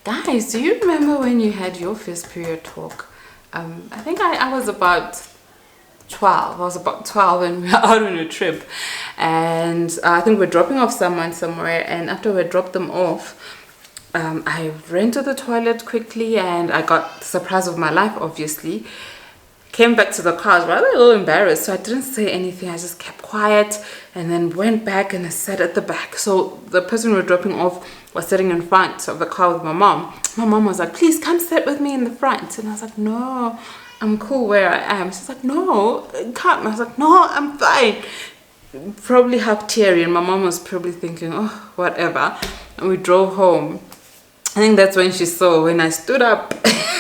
Guys, do you remember when you had your first period talk? I think I was about 12. I was about 12 and we were out on a trip. And I think we're dropping off someone somewhere. And after we dropped them off, I ran to the toilet quickly and I got the surprise of my life, obviously. Came back to the car. I was rather a little embarrassed, so I didn't say anything. I just kept quiet and then went back and I sat at the back. So the person we were dropping off was sitting in front of the car with my mom. My mom was like, please come sit with me in the front. And I was like, no, I'm cool where I am. She's like, no, come. I was like, no, I'm fine. Probably half teary, and my mom was probably thinking, oh, whatever. And we drove home. I think that's when she saw, when I stood up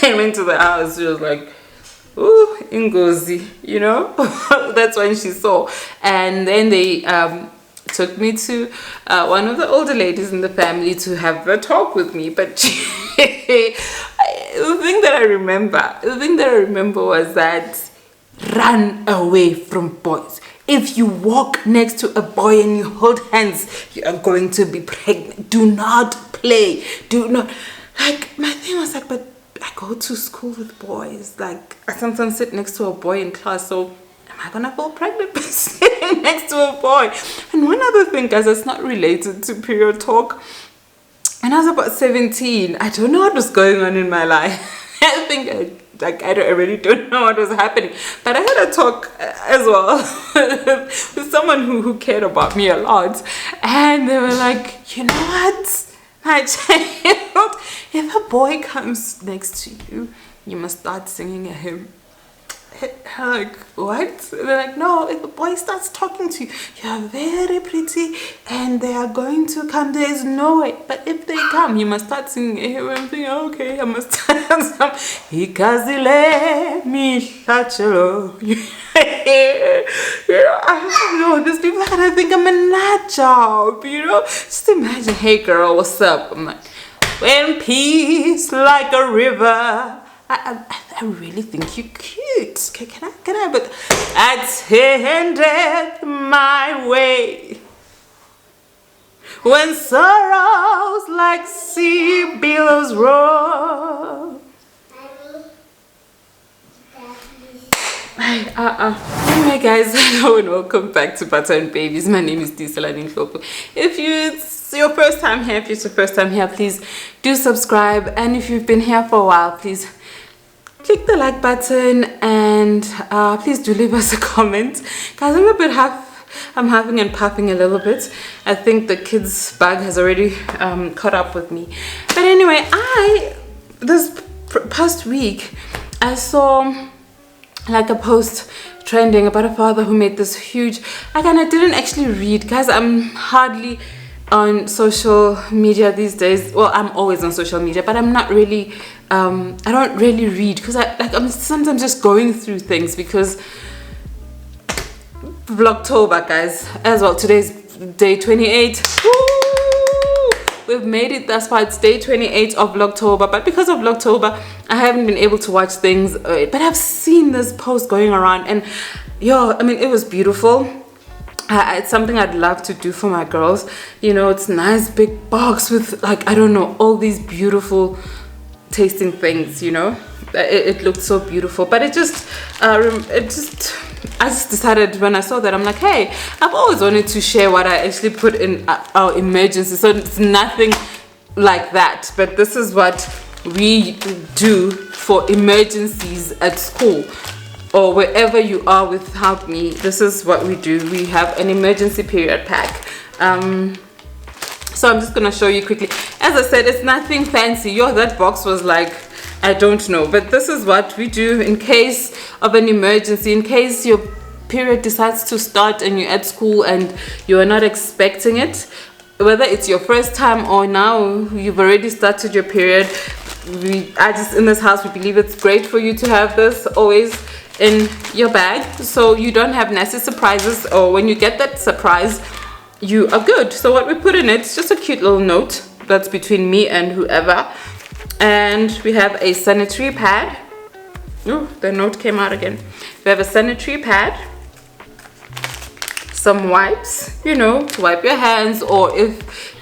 and went to the house, she was like, ooh, Ngozi, you know. That's when she saw. And then they took me to one of the older ladies in the family to have a talk with me. But the thing that I remember was that run away from boys. If you walk next to a boy and you hold hands, you are going to be pregnant. Do not play. Do not. Like, my thing was like, but I go to school with boys. Like, I sometimes sit next to a boy in class, so am I gonna fall pregnant by sitting next to a boy? And one other thing, guys, that's not related to period talk. When I was about 17, I don't know what was going on in my life. I think I really don't know what was happening. But I had a talk as well with someone who cared about me a lot. And they were like, you know what? My child, if a boy comes next to you, you must start singing at him. I'm like, what? And they're like, no, if a boy starts talking to you, you're very pretty and they are going to come. There is no way. But if they come, you must start singing at him. I'm thinking, okay, I must start some. Ikazile mi shachelo. You know, I don't know, there's people that I think I'm a nut job, you know. Just imagine, hey girl, what's up? I'm like, when peace like a river. I really think you're cute. Can I? But attended my way when sorrows like sea billows roar. Anyway, guys, hello and welcome back to Butter and Babies. My name is Diselani Nhloko. If it's your first time here, please do subscribe. And if you've been here for a while, please click the like button and please do leave us a comment. Guys, I'm huffing and puffing a little bit. I think the kids bug has already caught up with me. But anyway, this past week I saw like a post trending about a father who made this huge, and I didn't actually read. Guys, I'm hardly on social media these days. Well, I'm always on social media, but I'm not really I don't really read because I'm sometimes just going through things because Vlogtober, guys, as well. Today's day 28. Woo! We've made it thus far. It's day 28 of Vlogtober, but because of Vlogtober I haven't been able to watch things, but I've seen this post going around and I mean, it was beautiful. It's something I'd love to do for my girls. You know, it's a nice big box with, like, I don't know, all these beautiful tasting things, you know. It looked so beautiful, but I just decided when I saw that, I'm like, hey, I've always wanted to share what I actually put in our emergency. So it's nothing like that, but this is what we do for emergencies at school or wherever you are with Help Me. This is what we do. We have an emergency period pack. So I'm just gonna show you quickly. As I said, it's nothing fancy. That box was like, I don't know, but this is what we do in case of an emergency, in case your period decides to start and you're at school and you're not expecting it, whether it's your first time or now you've already started your period. In this house, we believe it's great for you to have this always in your bag, so you don't have nasty surprises, or when you get that surprise, you are good. So what we put in it's just a cute little note that's between me and whoever. And we have a sanitary pad. Oh, the note came out again. We have a sanitary pad, some wipes, you know, to wipe your hands, or if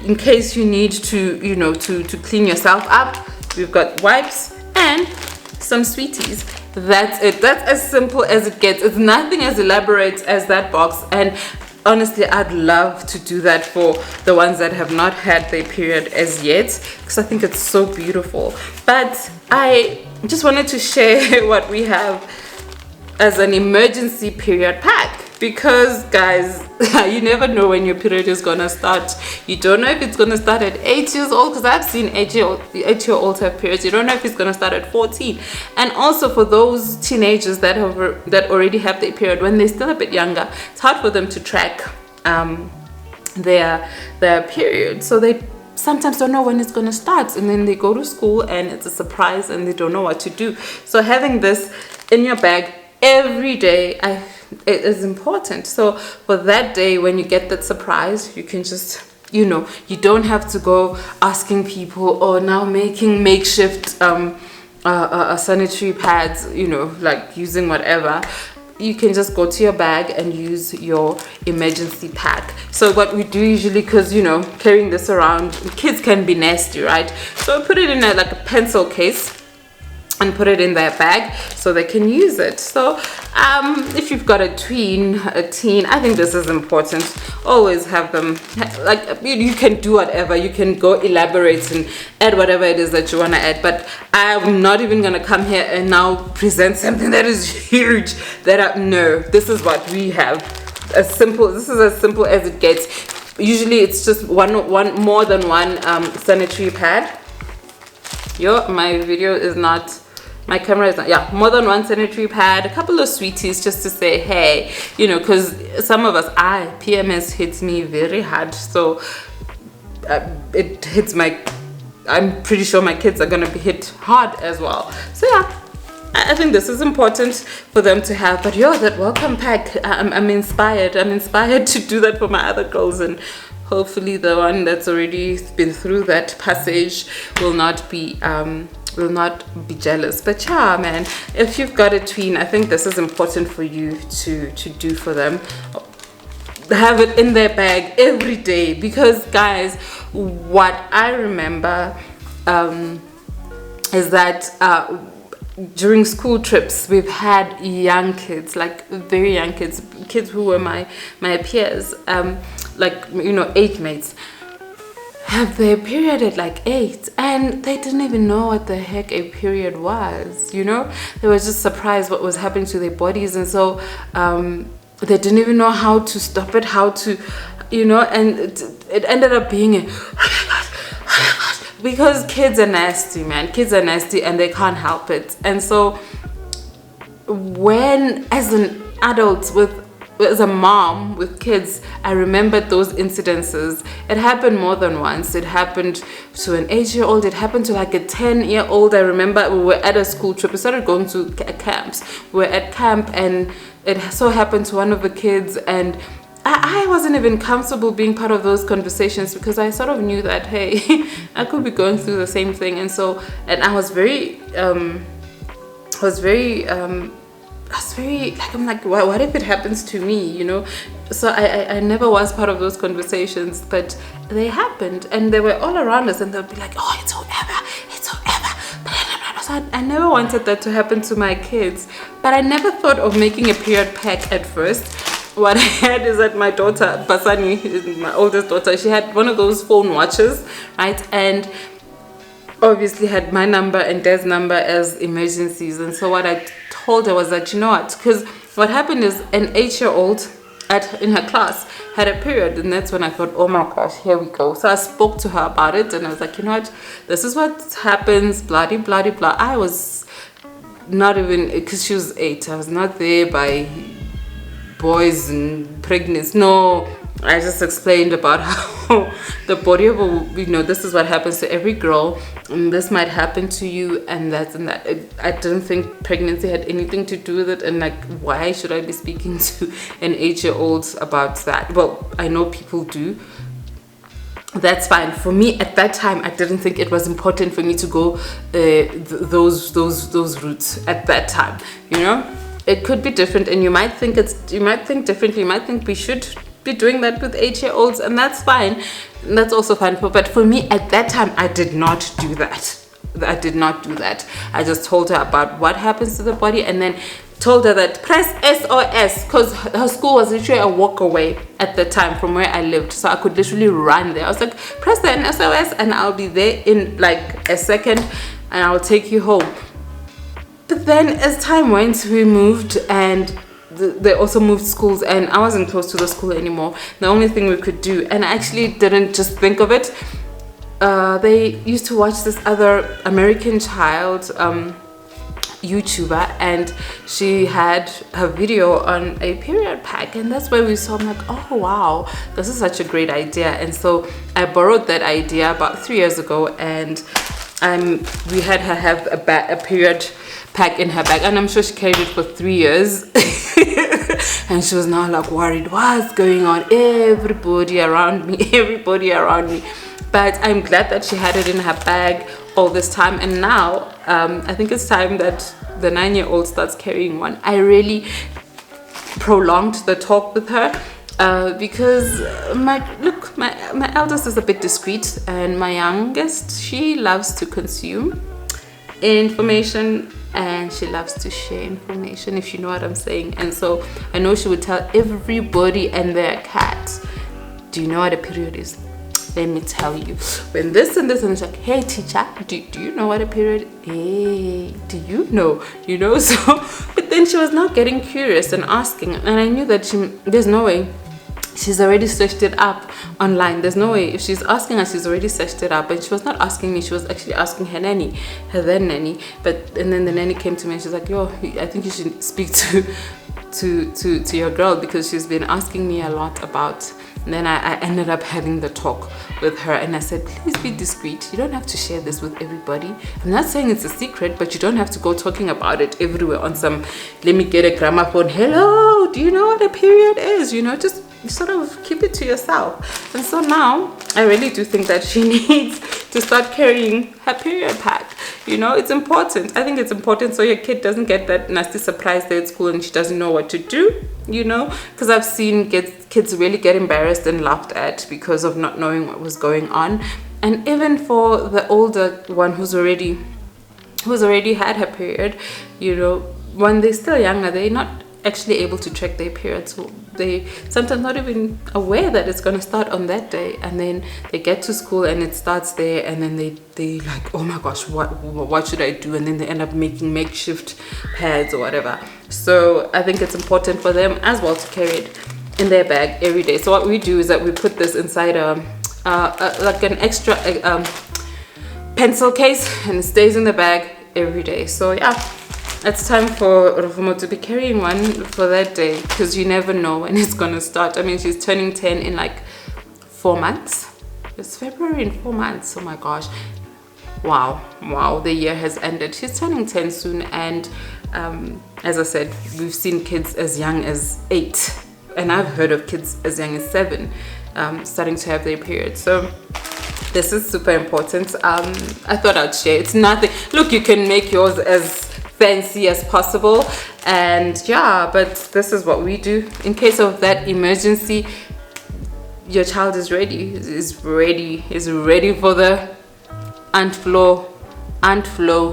in case you need to, you know, to clean yourself up, we've got wipes and some sweeties. That's it. That's as simple as it gets. It's nothing as elaborate as that box, and honestly, I'd love to do that for the ones that have not had their period as yet, because I think it's so beautiful. But I just wanted to share what we have as an emergency period pack, because guys, you never know when your period is gonna start. You don't know if it's gonna start at 8 years old, because I've seen 8-year-olds have periods. You don't know if it's gonna start at 14. And also for those teenagers that already have their period when they're still a bit younger, it's hard for them to track their period, so they sometimes don't know when it's gonna start, and then they go to school and it's a surprise and they don't know what to do. So having this in your bag every day, it is important. So for that day when you get that surprise, you can just, you know, you don't have to go asking people or now making makeshift sanitary pads, you know, like using whatever. You can just go to your bag and use your emergency pack. So what we do usually, because you know, carrying this around, kids can be nasty, right? So put it in like a pencil case and put it in their bag so they can use it. So if you've got a teen, I think this is important. Always have them, like, you can do whatever, you can go elaborate and add whatever it is that you want to add, but I'm not even gonna come here and now present something that is huge no, this is what we have. This is as simple as it gets. Usually it's just one more than one sanitary pad. My video is not, my camera is not, yeah, more than one sanitary pad, a couple of sweeties just to say hey, you know, because some of us, PMS hits me very hard, so it hits I'm pretty sure my kids are gonna be hit hard as well. So yeah, I think this is important for them to have. But that welcome pack, I'm inspired to do that for my other girls, and hopefully the one that's already been through that passage will not be jealous. But yeah, man, if you've got a tween, I think this is important for you to do for them. Have it in their bag every day, because guys, what I remember is that during school trips we've had young kids, like very young kids who were my peers, like, you know, age mates, have their period at like 8, and they didn't even know what the heck a period was, you know. They were just surprised what was happening to their bodies, and so they didn't even know how to stop it, how to, you know, and it ended up being a because kids are nasty, man. Kids are nasty and they can't help it. And so when, as an adult, as a mom with kids, I remembered those incidences. It happened more than once. It happened to an 8-year-old. It happened to like a 10-year-old. I remember we were at a school trip. We started going to camps. We were at camp, and it so happened to one of the kids, and I wasn't even comfortable being part of those conversations, because I sort of knew that, hey, I could be going through the same thing. And so, and I was very like, I'm like, what if it happens to me, you know? So I never was part of those conversations, but they happened, and they were all around us, and they'll be like, oh, it's whoever. So I never wanted that to happen to my kids, but I never thought of making a period pack at first. What I had is that my daughter, Basani, my oldest daughter, she had one of those phone watches, right? And obviously had my number and Dad's number as emergencies. And so what I told her was that, you know what, because what happened is an 8-year-old in her class had a period, and that's when I thought, oh my gosh, here we go. So I spoke to her about it, and I was like, you know what, this is what happens, blah de blah de blah. I was not even, because she was 8, I was not there by boys and pregnancy. No, I just explained about how the body of a, you know, this is what happens to every girl, and this might happen to you, and that. I didn't think pregnancy had anything to do with it, and like, why should I be speaking to an 8-year-old about that? Well, I know people do. That's fine. For me at that time, I didn't think it was important for me to go those routes at that time, you know. It could be different, and you might think differently. You might think we should be doing that with 8-year-olds, and that's fine. That's also fine. But for me at that time, I did not do that. I did not do that. I just told her about what happens to the body, and then told her that press SOS, because her school was literally a walk away at the time from where I lived, so I could literally run there. I was like, press the SOS and I'll be there in like a second and I'll take you home. But then as time went, we moved, and they also moved schools, and I wasn't close to the school anymore. The only thing we could do, and I actually didn't just think of it, they used to watch this other American child YouTuber, and she had her video on a period pack, and that's where we saw. I'm like, oh wow, this is such a great idea. And so I borrowed that idea about 3 years ago, and we had her have a period pack in her bag, and I'm sure she carried it for 3 years. And she was now like worried, what's going on? Everybody around me. But I'm glad that she had it in her bag all this time, and now I think it's time that the 9-year-old starts carrying one. I really prolonged the talk with her because my eldest is a bit discreet, and my youngest, she loves to consume information and she loves to share information, if you know what I'm saying. And so I know she would tell everybody and their cat, do you know what a period is? Let me tell you, when this and this, and it's like, hey teacher, do you know what a period? Hey, do you know? So but then she was now getting curious and asking, and I knew that there's no way. She's already searched it up online. There's no way. If she's asking us, she's already searched it up. And she was not asking me, she was actually asking her nanny, her then nanny. And then the nanny came to me and she's like, yo, I think you should speak to your girl, because she's been asking me a lot about. And then I ended up having the talk with her, and I said, please be discreet. You don't have to share this with everybody. I'm not saying it's a secret, but you don't have to go talking about it everywhere on some, let me get a gramophone. Hello, do you know what a period is? Just sort of keep it to yourself. And so now I really do think that she needs to start carrying her period pack. It's important. I think it's important so your kid doesn't get that nasty surprise there at school and she doesn't know what to do, because I've seen kids really get embarrassed and laughed at because of not knowing what was going on. And even for the older one who's already had her period, when they're still younger, they're not actually able to track their period, so they sometimes not even aware that it's going to start on that day, and then they get to school and it starts there, and then they like, oh my gosh, what should I do? And then they end up making makeshift pads or whatever. So I think it's important for them as well to carry it in their bag every day. So what we do is that we put this inside like an extra pencil case, and it stays in the bag every day. So yeah, it's time for Rufumo to be carrying one for that day, because you never know when it's gonna start. I mean, she's turning 10 in like 4 months. It's February in 4 months. Oh my gosh. Wow, the year has ended. She's turning 10 soon, and as I said, we've seen kids as young as 8, and I've heard of kids as young as 7 starting to have their period. So this is super important. I thought I'd share. It's nothing. Look, you can make yours as fancy as possible, and yeah, but this is what we do in case of that emergency. Your child is ready for the ant flow,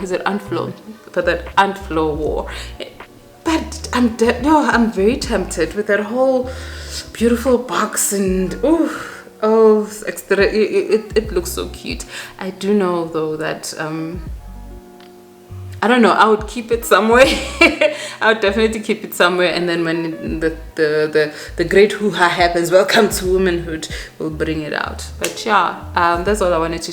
is it ant flow, for that ant flow war. But I'm very tempted with that whole beautiful box, and extra. It looks so cute. I do know though that I don't know, I would keep it somewhere. I would definitely keep it somewhere, and then when the great hoo-ha happens, welcome to womanhood, we'll bring it out. But yeah, that's all I wanted to